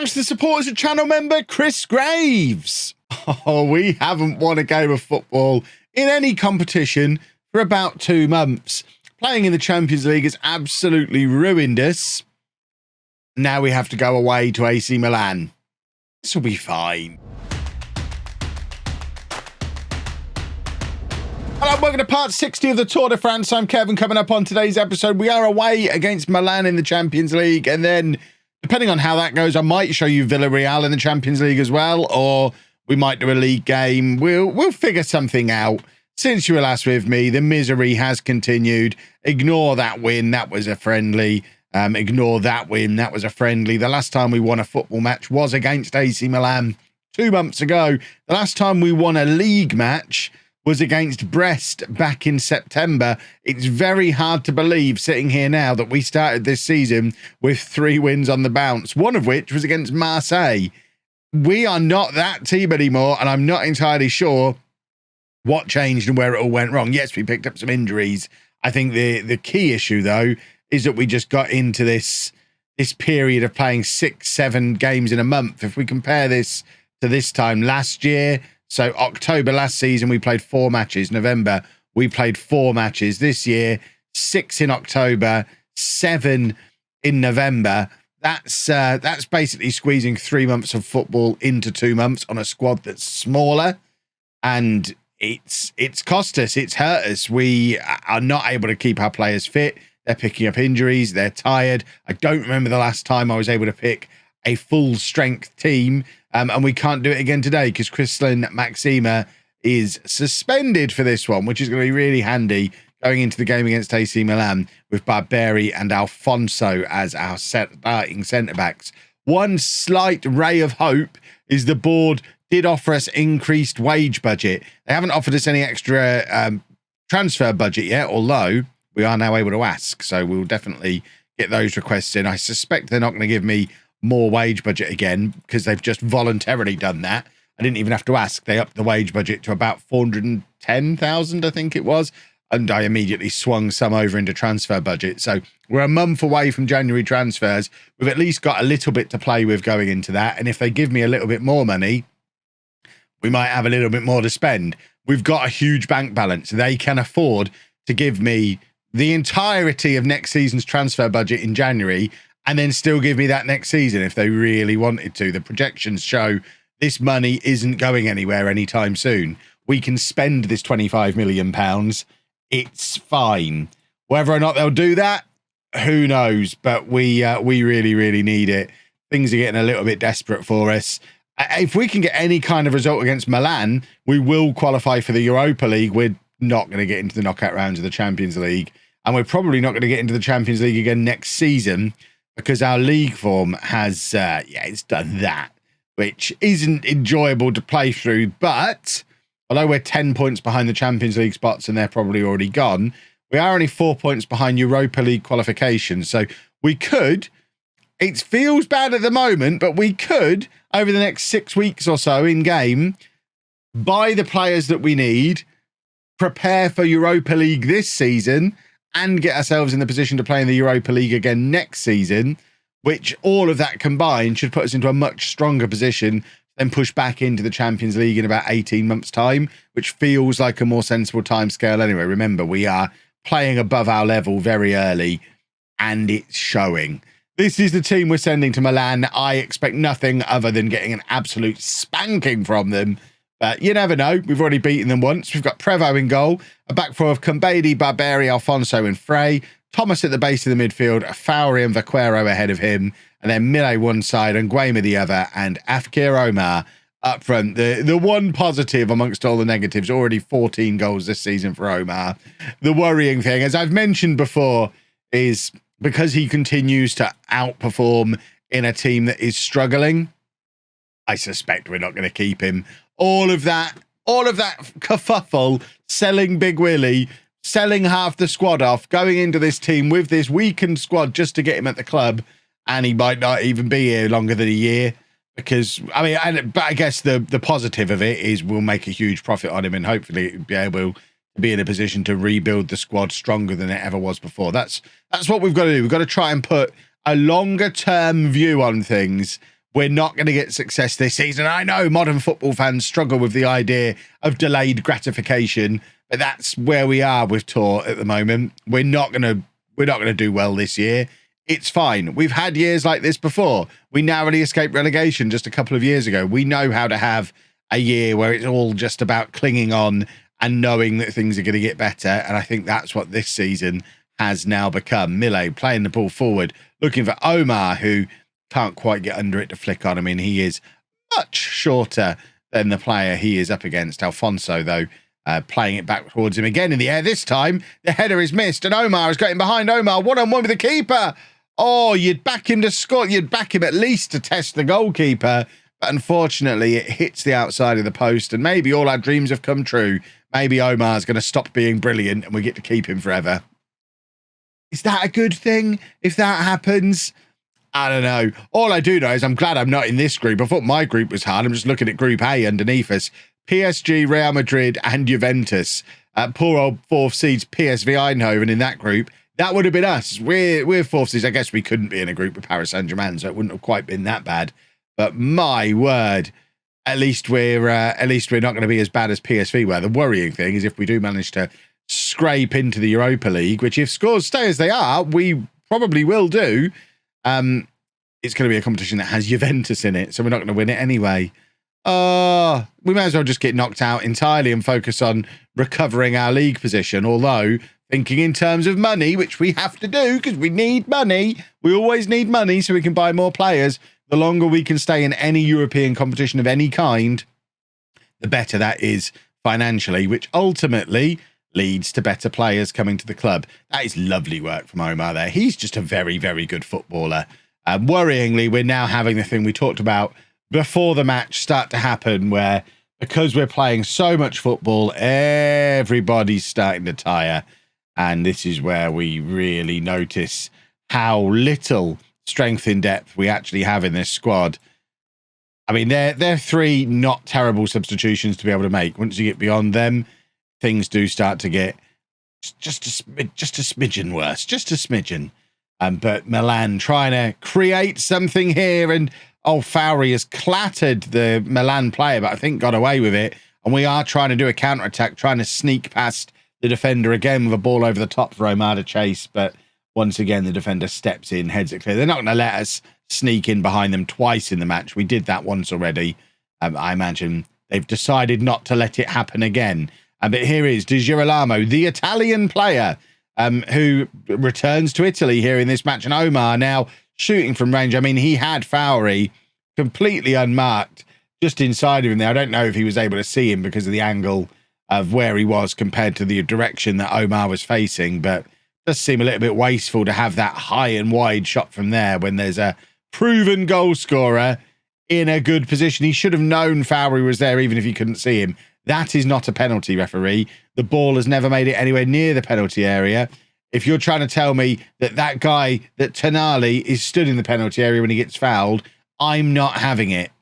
Thanks to the support as a channel member, Chris Graves. Oh, we haven't won a game of football in any competition for about 2 months. Playing in the Champions League has absolutely ruined us. Now we have to go away to AC Milan. This will be fine. Hello, welcome to part 60 of the Tour de France. I'm Kevin. Coming up on today's episode, we are away against Milan in the Champions League, and then depending on how that goes, I might show you Villarreal in the Champions League as well, or we might do a league game. We'll figure something out. Since you were last with me, the misery has continued. Ignore that win. That was a friendly. Ignore that win. That was a friendly. The last time we won a football match was against AC Milan 2 months ago. The last time we won a league match was against Brest back in September. It's very hard to believe sitting here now that we started this season with 3 wins on the bounce, one of which was against Marseille. We are not that team anymore, and I'm not entirely sure what changed and where it all went wrong. Yes, we picked up some injuries. I think the key issue, though, is that we just got into this period of playing 6-7 games in a month. If we compare this to this time last year, so October last season, we played 4 matches. November, we played 4 matches. This year, 6 in October, 7 in November. That's basically squeezing 3 months of football into 2 months on a squad that's smaller. And it's cost us. It's hurt us. We are not able to keep our players fit. They're picking up injuries. They're tired. I don't remember the last time I was able to pick a full strength team. And we can't do it again today because Kristlin Maxima is suspended for this one, which is going to be really handy going into the game against AC Milan with Barberi and Alfonso as our starting centre-backs. One slight ray of hope is the board did offer us increased wage budget. They haven't offered us any extra transfer budget yet, although we are now able to ask. So we'll definitely get those requests in. I suspect they're not going to give me more wage budget again because they've just voluntarily done that. I didn't even have to ask. They upped the wage budget to about 410,000, I think it was. And I immediately swung some over into transfer budget. So we're a month away from January transfers. We've at least got a little bit to play with going into that. And if they give me a little bit more money, we might have a little bit more to spend. We've got a huge bank balance. They can afford to give me the entirety of next season's transfer budget in January and then still give me that next season if they really wanted to. The projections show this money isn't going anywhere anytime soon. We can spend this £25 million. It's fine. Whether or not they'll do that, who knows? But we really, really need it. Things are getting a little bit desperate for us. If we can get any kind of result against Milan, we will qualify for the Europa League. We're not going to get into the knockout rounds of the Champions League. And we're probably not going to get into the Champions League again next season because our league form has, it's done that, which isn't enjoyable to play through. But although we're 10 points behind the Champions League spots and they're probably already gone, we are only 4 points behind Europa League qualifications. So we could, it feels bad at the moment, but we could, over the next 6 weeks or so in game, buy the players that we need, prepare for Europa League this season, and get ourselves in the position to play in the Europa League again next season, which all of that combined should put us into a much stronger position than push back into the Champions League in about 18 months' time, which feels like a more sensible timescale anyway. Remember, we are playing above our level very early, and it's showing. This is the team we're sending to Milan. I expect nothing other than getting an absolute spanking from them. But you never know. We've already beaten them once. We've got Prevo in goal, a back four of Kumbedi, Barberi, Alfonso and Frey, Thomas at the base of the midfield, Fowry and Vaquero ahead of him, and then Mille one side and Guema the other, and Afkir Omar up front. The one positive amongst all the negatives, already 14 goals this season for Omar. The worrying thing, as I've mentioned before, is because he continues to outperform in a team that is struggling, I suspect we're not going to keep him. All of that kerfuffle, selling Big Willie, selling half the squad off, going into this team with this weakened squad just to get him at the club, and he might not even be here longer than a year. Because, I mean, but I guess the positive of it is we'll make a huge profit on him and hopefully be able to be in a position to rebuild the squad stronger than it ever was before. That's what we've got to do. We've got to try and put a longer term view on things we're not going to get success this season. I know modern football fans struggle with the idea of delayed gratification, but that's where we are with Tour at the moment. We're not going to do well this year. It's fine. We've had years like this before. We narrowly escaped relegation just a couple of years ago. We know how to have a year where it's all just about clinging on and knowing that things are going to get better. And I think that's what this season has now become. Mille playing the ball forward, looking for Omar, who can't quite get under it to flick on. I mean, he is much shorter than the player he is up against. Alfonso, though, playing it back towards him again in the air. This time, the header is missed, and Omar has got him behind. Omar, one-on-one with the keeper. Oh, you'd back him to score. You'd back him at least to test the goalkeeper. But unfortunately, it hits the outside of the post, and maybe all our dreams have come true. Maybe Omar's going to stop being brilliant, and we get to keep him forever. Is that a good thing if that happens? I don't know. All I do know is I'm glad I'm not in this group. I thought my group was hard. I'm just looking at Group A underneath us. PSG, Real Madrid and Juventus. Poor old fourth seeds PSV Eindhoven in that group. That would have been us. We're fourth seeds. I guess we couldn't be in a group with Paris Saint Germain, so it wouldn't have quite been that bad. But my word, at least we're not going to be as bad as PSV were. The worrying thing is if we do manage to scrape into the Europa League, which if scores stay as they are, we probably will do. It's going to be a competition that has Juventus in it, so we're not going to win it anyway. We may as well just get knocked out entirely and focus on recovering our league position, although thinking in terms of money, which we have to do because we need money. We always need money so we can buy more players. The longer we can stay in any European competition of any kind, the better that is financially, which ultimately leads to better players coming to the club. That is lovely work from Omar there. He's just a very, very good footballer. Worryingly, we're now having the thing we talked about before the match start to happen where because we're playing so much football, everybody's starting to tire. And this is where we really notice how little strength in depth we actually have in this squad. I mean, they're three not terrible substitutions to be able to make. Once you get beyond them, things do start to get just a smidgen worse, just a smidgen. But Milan trying to create something here, and Fowry has clattered the Milan player, but I think got away with it. And we are trying to do a counter-attack, trying to sneak past the defender again with a ball over the top for Omar to chase. But once again, the defender steps in, heads it clear. They're not going to let us sneak in behind them twice in the match. We did that once already. I imagine they've decided not to let it happen again. But here is Di Girolamo, the Italian player who returns to Italy here in this match. And Omar now shooting from range. I mean, he had Fowry completely unmarked just inside of him there. I don't know if he was able to see him because of the angle of where he was compared to the direction that Omar was facing. But it does seem a little bit wasteful to have that high and wide shot from there when there's a proven goal scorer in a good position. He should have known Fowry was there even if he couldn't see him. That is not a penalty, referee. The ball has never made it anywhere near the penalty area. If you're trying to tell me that that guy, that Tonali, is stood in the penalty area when he gets fouled, I'm not having it.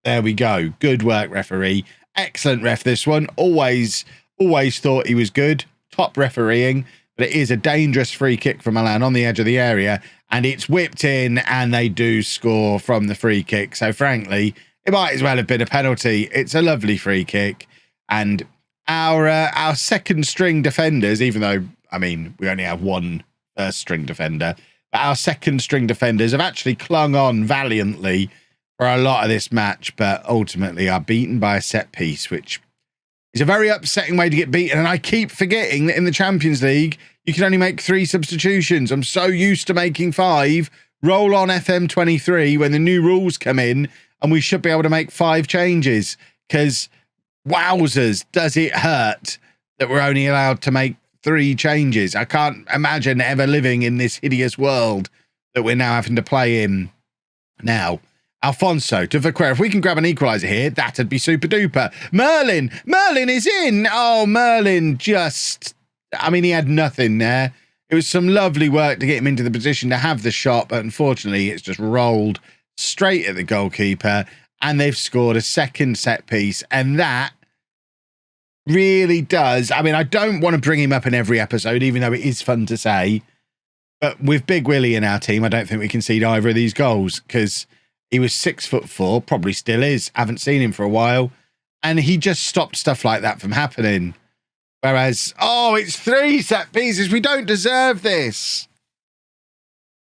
There we go. Good work, referee. Excellent ref, this one. Always thought he was good. Top refereeing. But it is a dangerous free kick from Milan on the edge of the area. And it's whipped in, and they do score from the free kick. So, frankly, it might as well have been a penalty. It's a lovely free kick. And our second string defenders, even though, I mean, we only have one first string defender, but our second string defenders have actually clung on valiantly for a lot of this match, but ultimately are beaten by a set piece, which is a very upsetting way to get beaten. And I keep forgetting that in the Champions League, you can only make 3 substitutions. I'm so used to making 5. Roll on FM23 when the new rules come in, and we should be able to make 5 changes because wowzers, does it hurt that we're only allowed to make 3 changes. I can't imagine ever living in this hideous world that we're now having to play in. Now, Alfonso to Vaquera. If we can grab an equaliser here, that'd be super duper. Merlin is in. Oh, Merlin just, I mean, he had nothing there. It was some lovely work to get him into the position to have the shot, but unfortunately it's just rolled straight at the goalkeeper, and they've scored a second set piece, and that really does. I mean, I don't want to bring him up in every episode, even though it is fun to say, but with Big Willie in our team, I don't think we concede either of these goals because He was 6'4", probably still is. Haven't seen him for a while. And he just stopped stuff like that from happening. Whereas, oh, it's 3 set pieces. We don't deserve this.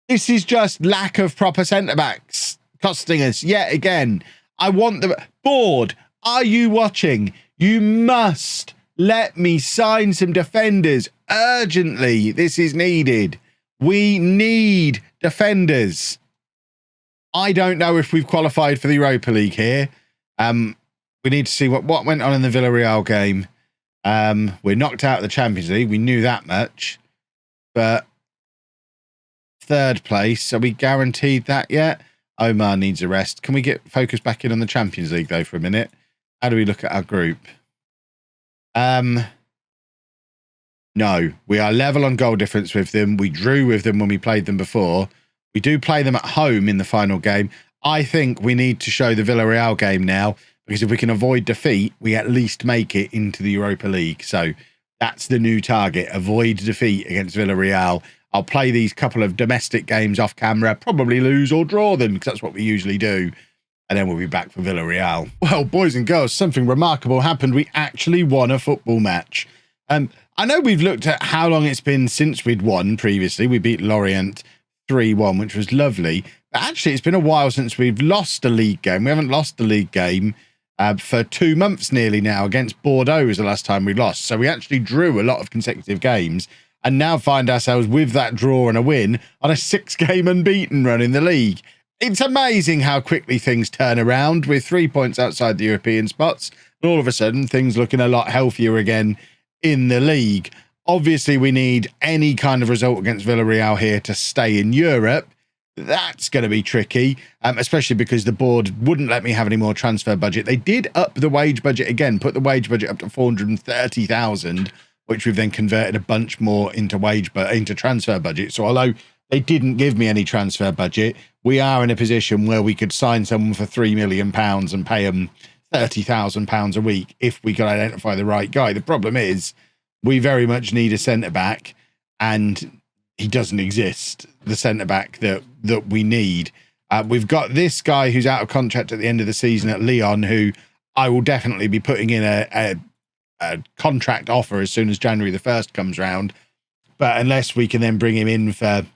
This is just lack of proper centre-backs costing us yet again. I want the board. Are you watching? You must let me sign some defenders urgently. This is needed. We need defenders. I don't know if we've qualified for the Europa League here. We need to see what went on in the Villarreal game. We're knocked out of the Champions League. We knew that much. But 3rd place, are we guaranteed that yet? Omar needs a rest. Can we get focused back in on the Champions League, though, for a minute? How do we look at our group? No, we are level on goal difference with them. We drew with them when we played them before. We do play them at home in the final game. I think we need to show the Villarreal game now, because if we can avoid defeat, we at least make it into the Europa League. So that's the new target, avoid defeat against Villarreal. I'll play these couple of domestic games off camera, probably lose or draw them, because that's what we usually do. And then we'll be back for Villarreal. Well, boys and girls, something remarkable happened. We actually won a football match. I know we've looked at how long it's been since we'd won previously. We beat Lorient 3-1, which was lovely. But actually, it's been a while since we've lost a league game. We haven't lost a league game for 2 months nearly now. Against Bordeaux was the last time we lost. So we actually drew a lot of consecutive games and now find ourselves with that draw and a win on a 6-game unbeaten run in the league. It's amazing how quickly things turn around with 3 points outside the European spots. And all of a sudden, things looking a lot healthier again in the league. Obviously, we need any kind of result against Villarreal here to stay in Europe. That's going to be tricky, especially because the board wouldn't let me have any more transfer budget. They did up the wage budget again, put the wage budget up to 430,000, which we've then converted a bunch more into into transfer budget. So although they didn't give me any transfer budget, we are in a position where we could sign someone for £3 million and pay them £30,000 a week if we could identify the right guy. The problem is we very much need a centre-back, and he doesn't exist, the centre-back that we need. We've got this guy who's out of contract at the end of the season at Lyon, who I will definitely be putting in a contract offer as soon as January the 1st comes round. But unless we can then bring him in for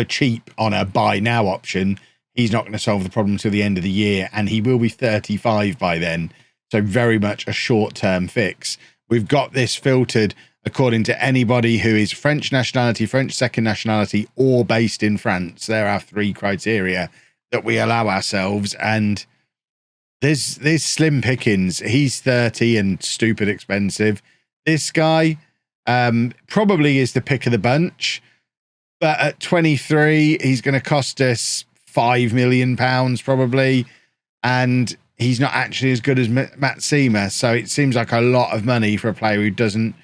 cheap on a buy now option, he's not going to solve the problem until the end of the year, and he will be 35 by then. So very much a short-term fix. We've got this filtered according to anybody who is French nationality, French second nationality, or based in France. There are 3 criteria that we allow ourselves, and there's slim pickings. He's 30 and stupid expensive. This guy probably is the pick of the bunch, but at 23, he's going to cost us £5 million probably, and he's not actually as good as Matsima. So it seems like a lot of money for a player who doesn't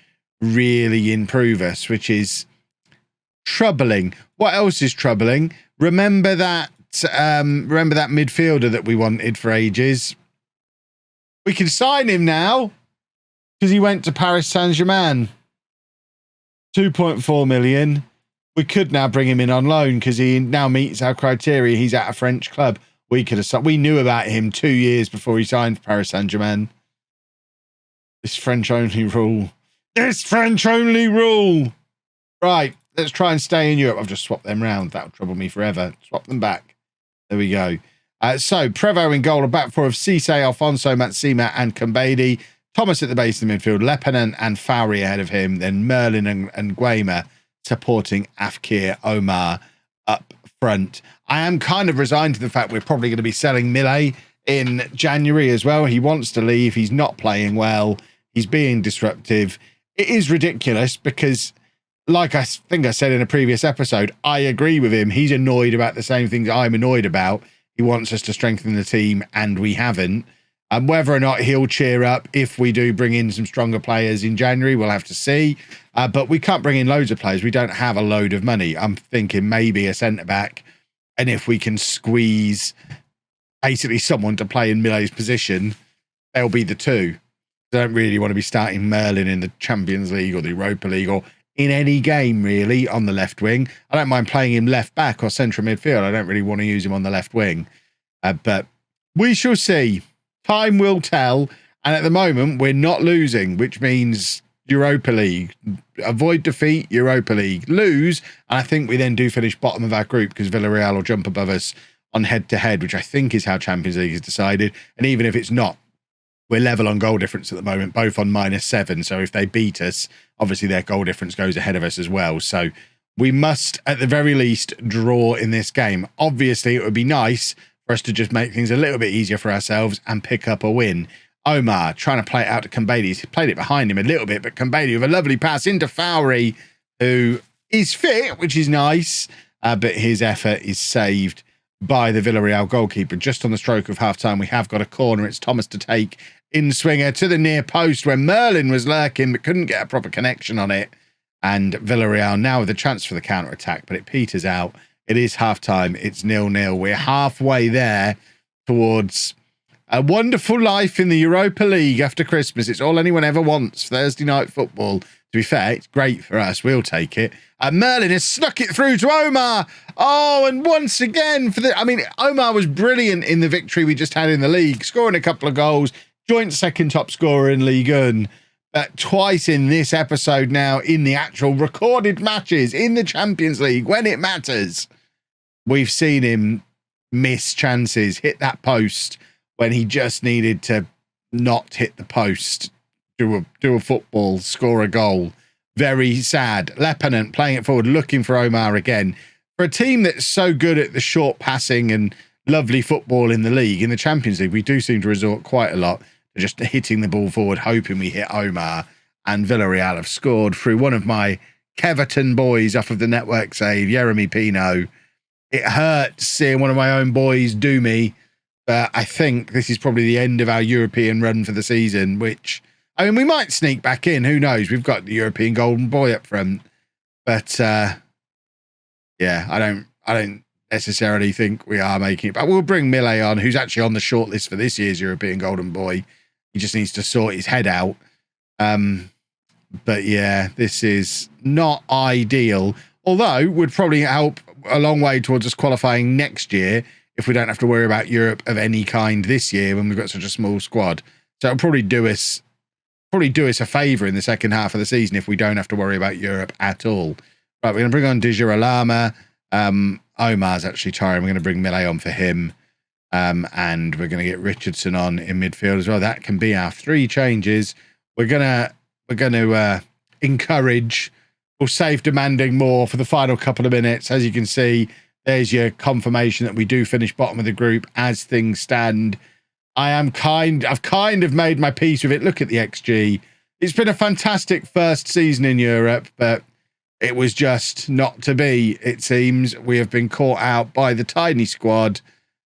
really improve us, which is troubling. What else is troubling? Remember that midfielder that we wanted for ages? We can sign him now because he went to Paris Saint Germain. 2.4 million. We could now bring him in on loan because he now meets our criteria. He's at a French club. We knew about him 2 years before he signed for Paris Saint Germain. This French only rule. This French only rule. Right, let's try and stay in Europe. I've just swapped them round. That'll trouble me forever. Swap them back. There we go. So Prevo in goal, a back four of Cisse, Alfonso, Matsima, and Kambedi. Thomas at the base of the midfield, Lepanen and Fowry ahead of him. Then Merlin and Guema supporting Afkir Omar up front. I am kind of resigned to the fact we're probably going to be selling Millet in January as well. He wants to leave. He's not playing well. He's being disruptive. It is ridiculous because, like I think I said in a previous episode, I agree with him. He's annoyed about the same things I'm annoyed about. He wants us to strengthen the team, and we haven't. And whether or not he'll cheer up if we do bring in some stronger players in January, we'll have to see. But we can't bring in loads of players. We don't have a load of money. I'm thinking maybe a centre-back. And if we can squeeze basically someone to play in Millet's position, they'll be the two. I don't really want to be starting Merlin in the Champions League or the Europa League or in any game, really, on the left wing. I don't mind playing him left back or central midfield. I don't really want to use him on the left wing. But we shall see. Time will tell. And at the moment, we're not losing, which means Europa League. Avoid defeat, Europa League. Lose, and I think we then do finish bottom of our group because Villarreal will jump above us on head-to-head, which I think is how Champions League is decided. And even if it's not, we're level on goal difference at the moment, both on -7. So if they beat us, obviously their goal difference goes ahead of us as well. So we must, at the very least, draw in this game. Obviously, it would be nice for us to just make things a little bit easier for ourselves and pick up a win. Omar trying to play it out to Kambeli. He's played it behind him a little bit, but Kambeli with a lovely pass into Fowry, who is fit, which is nice, but his effort is saved by the Villarreal goalkeeper. Just on the stroke of half-time, we have got a corner. It's Thomas to take in swinger to the near post where Merlin was lurking but couldn't get a proper connection on it. And Villarreal now with a chance for the counter-attack, but it peters out. It is half-time. It's 0-0. We're halfway there towards a wonderful life in the Europa League after Christmas. It's all anyone ever wants. Thursday night football. To be fair, it's great for us. We'll take it. Merlin has snuck it through to Omar. Oh, and once again, Omar was brilliant in the victory we just had in the league, scoring a couple of goals, joint second top scorer in Ligue 1. But twice in this episode now, in the actual recorded matches in the Champions League, when it matters, we've seen him miss chances, hit that post when he just needed to not hit the post, do a football, score a goal. Very sad. Lepanant playing it forward, looking for Omar again. For a team that's so good at the short passing and lovely football in the league, in the Champions League, we do seem to resort quite a lot to just hitting the ball forward, hoping we hit Omar. And Villarreal have scored through one of my Keverton boys off of the network save, Jeremy Pino. It hurts seeing one of my own boys do me. But I think this is probably the end of our European run for the season, which, we might sneak back in. Who knows? We've got the European golden boy up front. But, yeah, I don't necessarily think we are making it. But we'll bring Millet on, who's actually on the shortlist for this year's European golden boy. He just needs to sort his head out. But, yeah, this is not ideal. Although, would probably help a long way towards us qualifying next year if we don't have to worry about Europe of any kind this year when we've got such a small squad. So it'll probably do us a favour in the second half of the season if we don't have to worry about Europe at all. Right, we're going to bring on Dijuralama. Omar's actually tiring. We're going to bring Millet on for him. And we're going to get Richardson on in midfield as well. That can be our 3 changes. We're going to encourage, we'll save demanding more for the final couple of minutes. As you can see, there's your confirmation that we do finish bottom of the group as things stand. I've kind of made my peace with it. Look at the XG. It's been a fantastic first season in Europe, but it was just not to be, it seems. We have been caught out by the tiny squad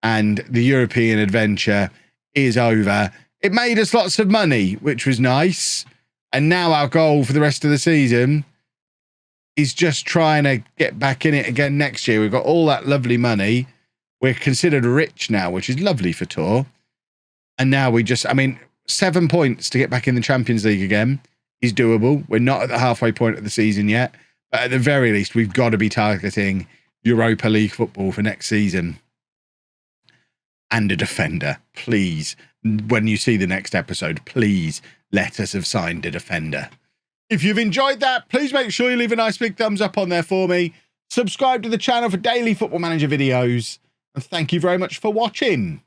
and the European adventure is over. It made us lots of money, which was nice. And now our goal for the rest of the season is just trying to get back in it again next year. We've got all that lovely money. We're considered rich now, which is lovely for Tor. And now we just, 7 points to get back in the Champions League again is doable. We're not at the halfway point of the season yet, but at the very least, we've got to be targeting Europa League football for next season. And a defender, please. When you see the next episode, please let us have signed a defender. If you've enjoyed that, please make sure you leave a nice big thumbs up on there for me. Subscribe to the channel for daily Football Manager videos. And thank you very much for watching.